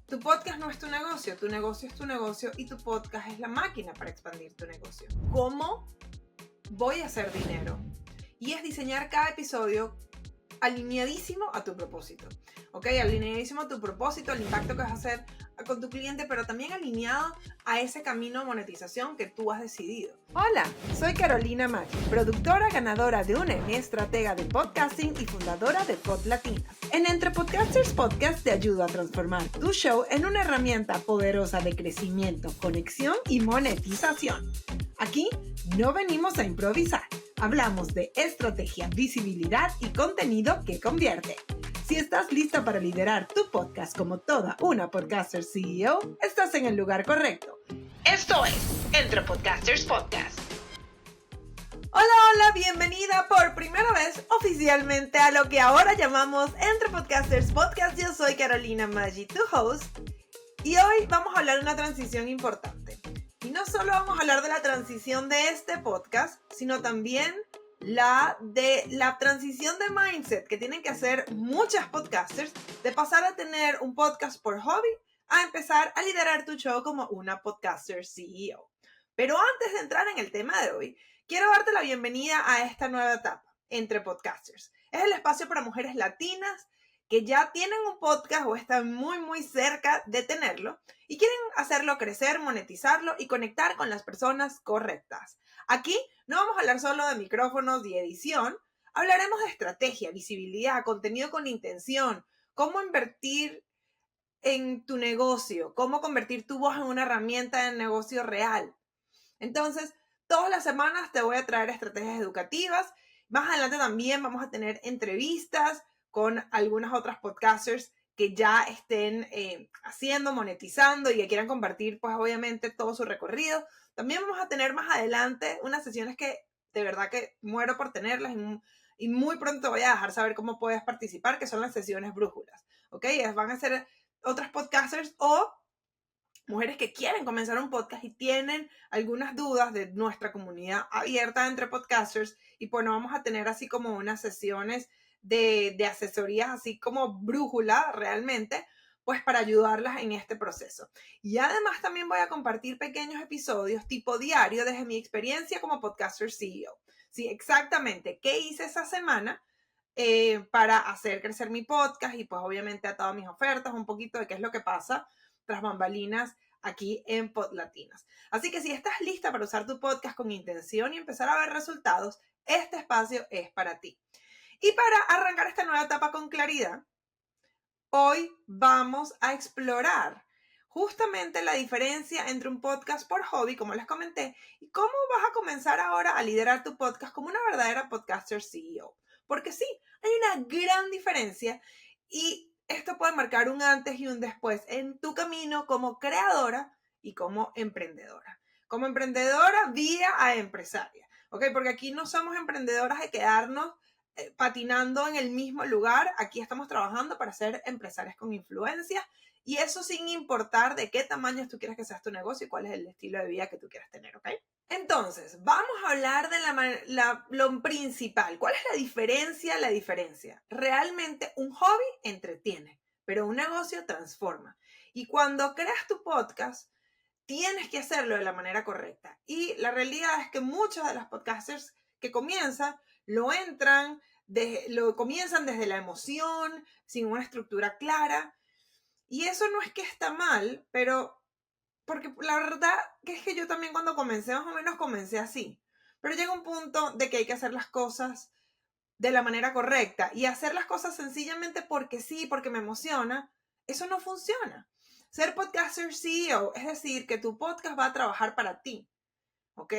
Tu podcast no es tu negocio es tu negocio y tu podcast es la máquina para expandir tu negocio. ¿Cómo voy a hacer dinero? Y es diseñar cada episodio alineadísimo a tu propósito, ¿ok? Alineadísimo a tu propósito, al impacto que vas a hacer con tu cliente, pero también alineado a ese camino de monetización que tú has decidido. Hola, soy Carolina Maggi, productora ganadora de un Emmy, estratega de podcasting y fundadora de Pod Latinas. En Entre Podcasters Podcast te ayudo a transformar tu show en una herramienta poderosa de crecimiento, conexión y monetización. Aquí no venimos a improvisar. Hablamos de estrategia, visibilidad y contenido que convierte. Si estás lista para liderar tu podcast como toda una podcaster CEO, estás en el lugar correcto. Esto es Entre Podcasters Podcast. Hola, bienvenida por primera vez oficialmente a lo que ahora llamamos Entre Podcasters Podcast. Yo soy Carolina Maggi, tu host, y hoy vamos a hablar de una transición importante. Y no solo vamos a hablar de la transición de este podcast, sino también de la transición de mindset que tienen que hacer muchas podcasters, de pasar a tener un podcast por hobby a empezar a liderar tu show como una podcaster CEO. Pero antes de entrar en el tema de hoy, quiero darte la bienvenida a esta nueva etapa, Entre Podcasters. Es el espacio para mujeres latinas que ya tienen un podcast o están muy cerca de tenerlo y quieren hacerlo crecer, monetizarlo y conectar con las personas correctas. Aquí no vamos a hablar solo de micrófonos y edición, hablaremos de estrategia, visibilidad, contenido con intención, cómo invertir en tu negocio, cómo convertir tu voz en una herramienta de negocio real. Entonces, todas las semanas te voy a traer estrategias educativas. Más adelante también vamos a tener entrevistas con algunas otras podcasters que ya estén haciendo, monetizando y que quieran compartir, pues obviamente, todo su recorrido. También vamos a tener más adelante unas sesiones que de verdad que muero por tenerlas y muy pronto voy a dejar saber cómo puedes participar, que son las sesiones brújulas, ¿ok? Van a ser otras podcasters o mujeres que quieren comenzar un podcast y tienen algunas dudas de nuestra comunidad abierta entre podcasters y pues no vamos a tener así como unas sesiones de asesorías así como brújula realmente, pues para ayudarlas en este proceso. Y además también voy a compartir pequeños episodios tipo diario desde mi experiencia como podcaster CEO. Sí, exactamente, ¿qué hice esa semana? Para hacer crecer mi podcast y pues obviamente a todas mis ofertas, un poquito de qué es lo que pasa tras bambalinas aquí en Pod Latinas. Así que si estás lista para usar tu podcast con intención y empezar a ver resultados, este espacio es para ti. Y para arrancar esta nueva etapa con claridad, hoy vamos a explorar justamente la diferencia entre un podcast por hobby, como les comenté, y cómo vas a comenzar ahora a liderar tu podcast como una verdadera podcaster CEO. Porque sí, hay una gran diferencia y esto puede marcar un antes y un después en tu camino como creadora y como emprendedora. Como emprendedora vía a empresaria, ¿ok? Porque aquí no somos emprendedoras de quedarnos patinando en el mismo lugar. Aquí estamos trabajando para ser empresarias con influencia y eso sin importar de qué tamaño tú quieras que sea tu negocio y cuál es el estilo de vida que tú quieras tener, ¿ok? Entonces, vamos a hablar de lo principal. ¿Cuál es la diferencia? La diferencia. Realmente un hobby entretiene, pero un negocio transforma. Y cuando creas tu podcast, tienes que hacerlo de la manera correcta. Y la realidad es que muchas de las podcasters que comienzan, lo comienzan desde la emoción, sin una estructura clara. Y eso no es que está mal, pero porque la verdad que es que yo también cuando comencé, más o menos comencé así. Pero llega un punto de que hay que hacer las cosas de la manera correcta y hacer las cosas sencillamente porque sí, porque me emociona, eso no funciona. Ser podcaster CEO es decir que tu podcast va a trabajar para ti, ¿ok?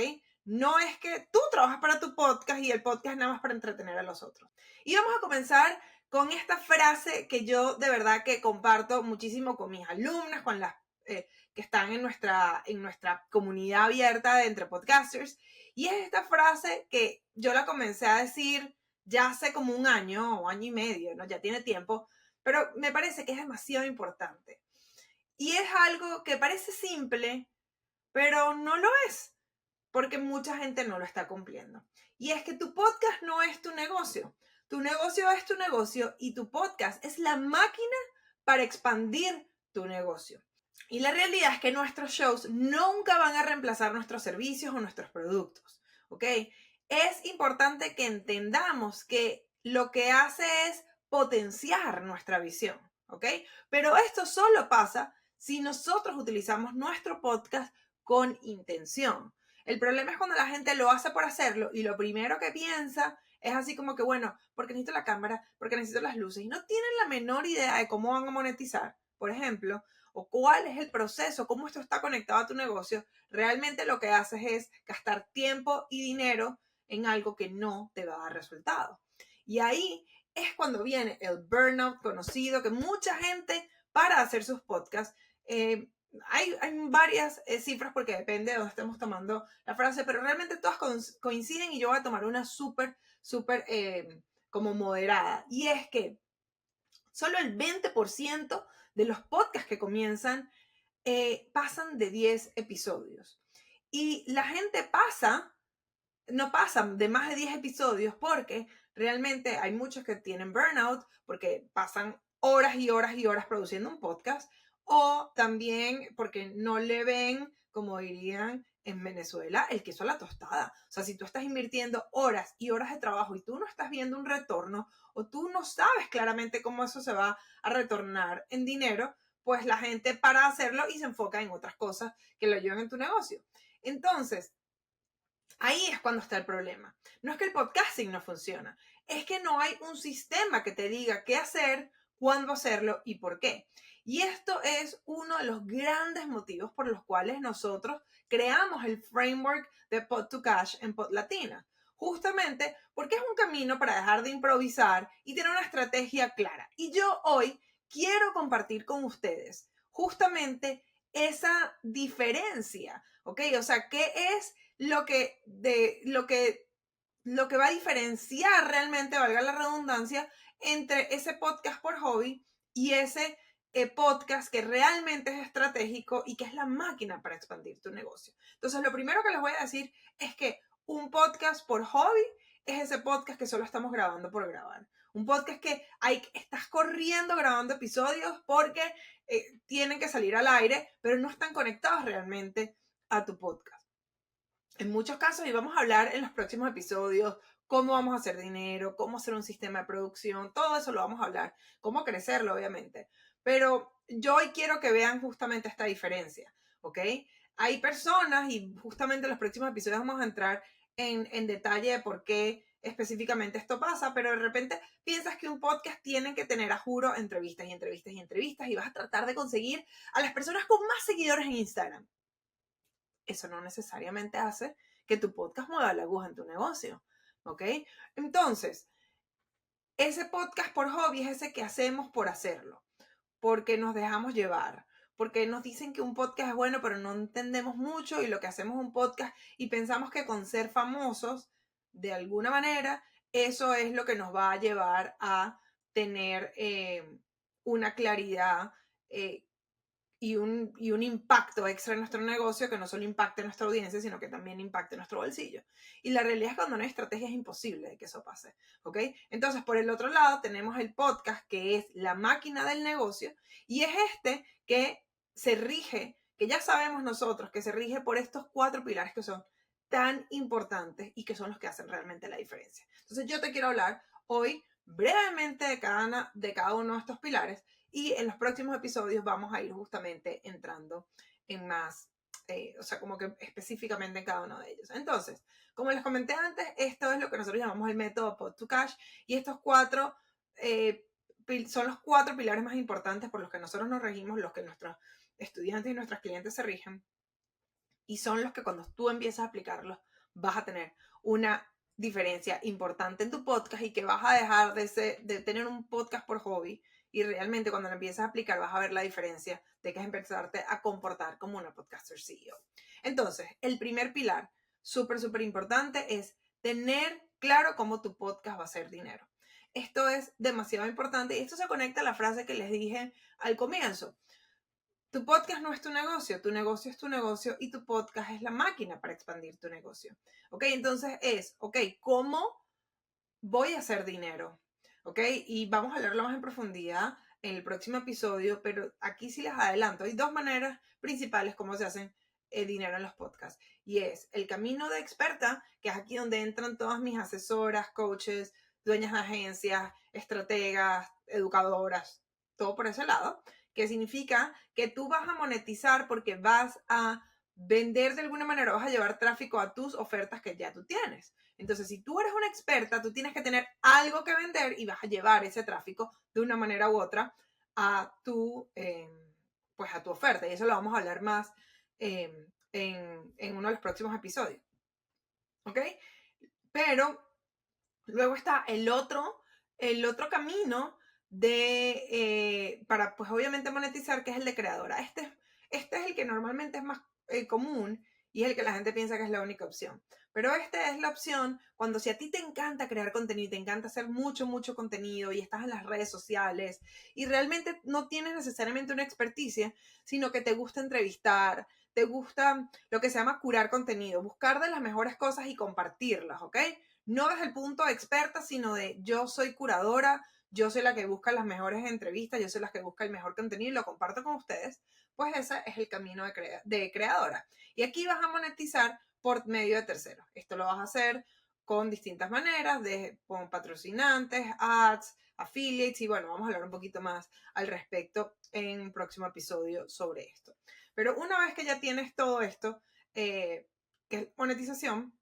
No es que tú trabajas para tu podcast y el podcast es nada más para entretener a los otros. Y vamos a comenzar con esta frase que yo de verdad que comparto muchísimo con mis alumnas, con las que están en nuestra comunidad abierta de entre podcasters. Y es esta frase que yo la comencé a decir ya hace como un año o año y medio, ¿no? Ya tiene tiempo, pero me parece que es demasiado importante. Y es algo que parece simple, pero no lo es, porque mucha gente no lo está cumpliendo. Y es que tu podcast no es tu negocio. Tu negocio es tu negocio y tu podcast es la máquina para expandir tu negocio. Y la realidad es que nuestros shows nunca van a reemplazar nuestros servicios o nuestros productos, ¿ok? Es importante que entendamos que lo que hace es potenciar nuestra visión, ¿ok? Pero esto solo pasa si nosotros utilizamos nuestro podcast con intención. El problema es cuando la gente lo hace por hacerlo y lo primero que piensa es así como que, bueno, porque necesito la cámara, porque necesito las luces y no tienen la menor idea de cómo van a monetizar, por ejemplo, o cuál es el proceso, cómo esto está conectado a tu negocio. Realmente lo que haces es gastar tiempo y dinero en algo que no te va a dar resultado. Y ahí es cuando viene el burnout conocido, que mucha gente para hacer sus podcasts, hay varias cifras porque depende de dónde estemos tomando la frase, pero realmente todas coinciden y yo voy a tomar una súper como moderada. Y es que solo el 20% de los podcasts que comienzan pasan de 10 episodios. Y la gente no pasan de más de 10 episodios porque realmente hay muchos que tienen burnout porque pasan horas y horas y horas produciendo un podcast, o también porque no le ven, como dirían en Venezuela, el queso a la tostada. O sea, si tú estás invirtiendo horas y horas de trabajo y tú no estás viendo un retorno o tú no sabes claramente cómo eso se va a retornar en dinero, pues la gente para hacerlo y se enfoca en otras cosas que lo ayudan en tu negocio. Entonces, ahí es cuando está el problema. No es que el podcasting no funciona, es que no hay un sistema que te diga qué hacer, cuándo hacerlo y por qué. Y esto es uno de los grandes motivos por los cuales nosotros creamos el framework de Pod to Cash en Pod Latina. Justamente porque es un camino para dejar de improvisar y tener una estrategia clara. Y yo hoy quiero compartir con ustedes justamente esa diferencia, ¿ok? O sea, ¿qué es lo que va a diferenciar realmente, valga la redundancia, entre ese podcast por hobby y ese podcast que realmente es estratégico y que es la máquina para expandir tu negocio? Entonces, lo primero que les voy a decir es que un podcast por hobby es ese podcast que solo estamos grabando por grabar. Un podcast que estás corriendo grabando episodios porque tienen que salir al aire, pero no están conectados realmente a tu podcast. En muchos casos, y vamos a hablar en los próximos episodios, cómo vamos a hacer dinero, cómo hacer un sistema de producción, todo eso lo vamos a hablar, cómo crecerlo, obviamente. Pero yo hoy quiero que vean justamente esta diferencia, ¿ok? Hay personas, y justamente en los próximos episodios vamos a entrar en detalle de por qué específicamente esto pasa, pero de repente piensas que un podcast tiene que tener, a juro, entrevistas y entrevistas y entrevistas y vas a tratar de conseguir a las personas con más seguidores en Instagram. Eso no necesariamente hace que tu podcast mueva la aguja en tu negocio, ¿ok? Entonces, ese podcast por hobby es ese que hacemos por hacerlo, porque nos dejamos llevar, porque nos dicen que un podcast es bueno, pero no entendemos mucho y lo que hacemos es un podcast y pensamos que con ser famosos, de alguna manera, eso es lo que nos va a llevar a tener una claridad y un impacto extra en nuestro negocio que no solo impacte nuestra audiencia, sino que también impacte nuestro bolsillo. Y la realidad es que cuando no hay estrategia es imposible de que eso pase, ¿ok? Entonces, por el otro lado, tenemos el podcast, que es la máquina del negocio, y es este que se rige, que ya sabemos nosotros, que se rige por estos 4 pilares que son tan importantes y que son los que hacen realmente la diferencia. Entonces, yo te quiero hablar hoy brevemente de cada uno de estos pilares, y en los próximos episodios vamos a ir justamente entrando en más, o sea, como que específicamente en cada uno de ellos. Entonces, como les comenté antes, esto es lo que nosotros llamamos el método Pod to Cash, y estos 4 son los 4 pilares más importantes por los que nosotros nos regimos, los que nuestros estudiantes y nuestros clientes se rigen, y son los que cuando tú empiezas a aplicarlos vas a tener una diferencia importante en tu podcast y que vas a dejar de tener un podcast por hobby, y realmente cuando lo empiezas a aplicar vas a ver la diferencia de que es empezarte a comportar como una podcaster CEO. Entonces, el primer pilar, súper importante, es tener claro cómo tu podcast va a hacer dinero. Esto es demasiado importante y esto se conecta a la frase que les dije al comienzo. Tu podcast no es tu negocio es tu negocio y tu podcast es la máquina para expandir tu negocio. ¿Ok? Entonces ¿cómo voy a hacer dinero? ¿Ok? Y vamos a hablarlo más en profundidad en el próximo episodio, pero aquí sí les adelanto. Hay 2 maneras principales como se hacen dinero en los podcasts. Y es el camino de experta, que es aquí donde entran todas mis asesoras, coaches, dueñas de agencias, estrategas, educadoras, todo por ese lado, que significa que tú vas a monetizar porque vas a vender de alguna manera, vas a llevar tráfico a tus ofertas que ya tú tienes. Entonces, si tú eres una experta, tú tienes que tener algo que vender y vas a llevar ese tráfico de una manera u otra a tu, pues a tu oferta. Y eso lo vamos a hablar más en uno de los próximos episodios. ¿Ok? Pero luego está el otro camino para pues obviamente monetizar, que es el de creadora. Este es el que normalmente es más común y es el que la gente piensa que es la única opción. Pero esta es la opción cuando si a ti te encanta crear contenido y te encanta hacer mucho contenido y estás en las redes sociales y realmente no tienes necesariamente una experticia, sino que te gusta entrevistar, te gusta lo que se llama curar contenido, buscar de las mejores cosas y compartirlas, ¿ok? No desde el punto de experta, sino de yo soy curadora, yo soy la que busca las mejores entrevistas, yo soy la que busca el mejor contenido y lo comparto con ustedes, pues ese es el camino de creadora. Y aquí vas a monetizar por medio de terceros. Esto lo vas a hacer con distintas maneras, con patrocinantes, ads, affiliates, y bueno, vamos a hablar un poquito más al respecto en un próximo episodio sobre esto. Pero una vez que ya tienes todo esto, que es monetización,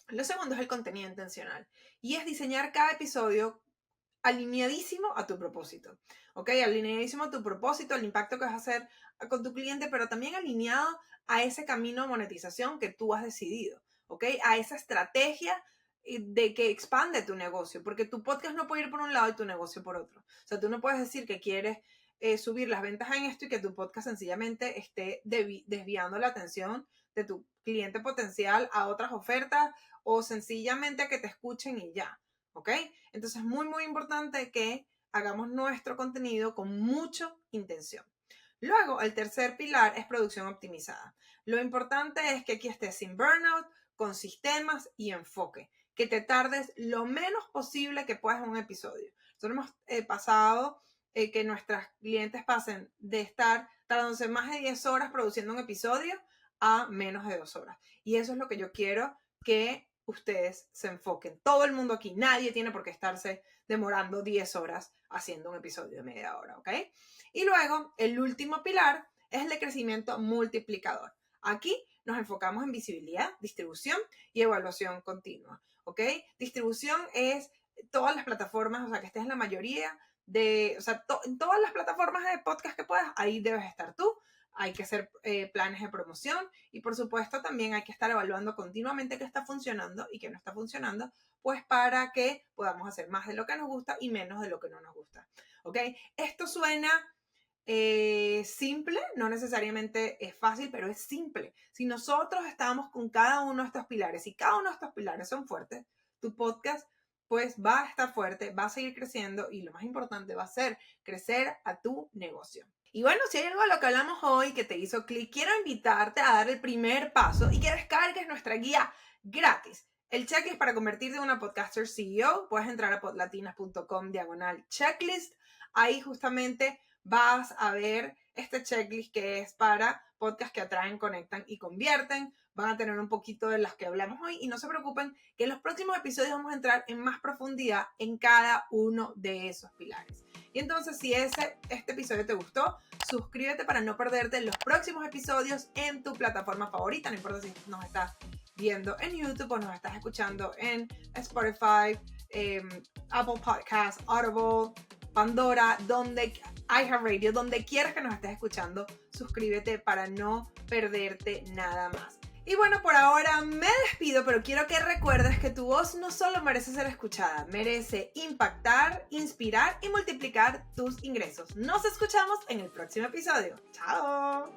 lo segundo es el contenido intencional y es diseñar cada episodio alineadísimo a tu propósito, ¿ok? Alineadísimo a tu propósito, al impacto que vas a hacer con tu cliente, pero también alineado a ese camino de monetización que tú has decidido, ¿ok? A esa estrategia de que expande tu negocio, porque tu podcast no puede ir por un lado y tu negocio por otro. O sea, tú no puedes decir que quieres subir las ventas en esto y que tu podcast sencillamente esté desviando la atención de tu cliente potencial a otras ofertas o sencillamente que te escuchen y ya, ¿ok? Entonces es muy importante que hagamos nuestro contenido con mucha intención. Luego, el tercer pilar es producción optimizada. Lo importante es que aquí estés sin burnout, con sistemas y enfoque, que te tardes lo menos posible que puedas en un episodio. Nosotros hemos pasado que nuestras clientes pasen de estar tardándose más de 10 horas produciendo un episodio a menos de 2 horas. Y eso es lo que yo quiero que ustedes se enfoquen. Todo el mundo aquí, nadie tiene por qué estarse demorando 10 horas haciendo un episodio de media hora, ¿ok? Y luego, el último pilar es el de crecimiento multiplicador. Aquí nos enfocamos en visibilidad, distribución y evaluación continua, ¿ok? Distribución es todas las plataformas, o sea, que estés en la mayoría en todas las plataformas de podcast que puedas, ahí debes estar tú. Hay que hacer planes de promoción y por supuesto también hay que estar evaluando continuamente qué está funcionando y qué no está funcionando, pues para que podamos hacer más de lo que nos gusta y menos de lo que no nos gusta, ¿ok? Esto suena simple, no necesariamente es fácil, pero es simple. Si nosotros estamos con cada uno de estos pilares y cada uno de estos pilares son fuertes, tu podcast pues va a estar fuerte, va a seguir creciendo y lo más importante va a ser crecer a tu negocio. Y bueno, si hay algo de lo que hablamos hoy que te hizo clic, quiero invitarte a dar el primer paso y que descargues nuestra guía gratis. El checklist para convertirte en una podcaster CEO. Puedes entrar a podlatinas.com/checklist. Ahí justamente vas a ver este checklist que es para podcasts que atraen, conectan y convierten. Van a tener un poquito de las que hablamos hoy y no se preocupen que en los próximos episodios vamos a entrar en más profundidad en cada uno de esos pilares. Y entonces, si este episodio te gustó, suscríbete para no perderte los próximos episodios en tu plataforma favorita. No importa si nos estás viendo en YouTube o nos estás escuchando en Spotify, Apple Podcasts, Audible, Pandora, iHeartRadio, donde quieras que nos estés escuchando, suscríbete para no perderte nada más. Y bueno, por ahora me despido, pero quiero que recuerdes que tu voz no solo merece ser escuchada, merece impactar, inspirar y multiplicar tus ingresos. Nos escuchamos en el próximo episodio. ¡Chao!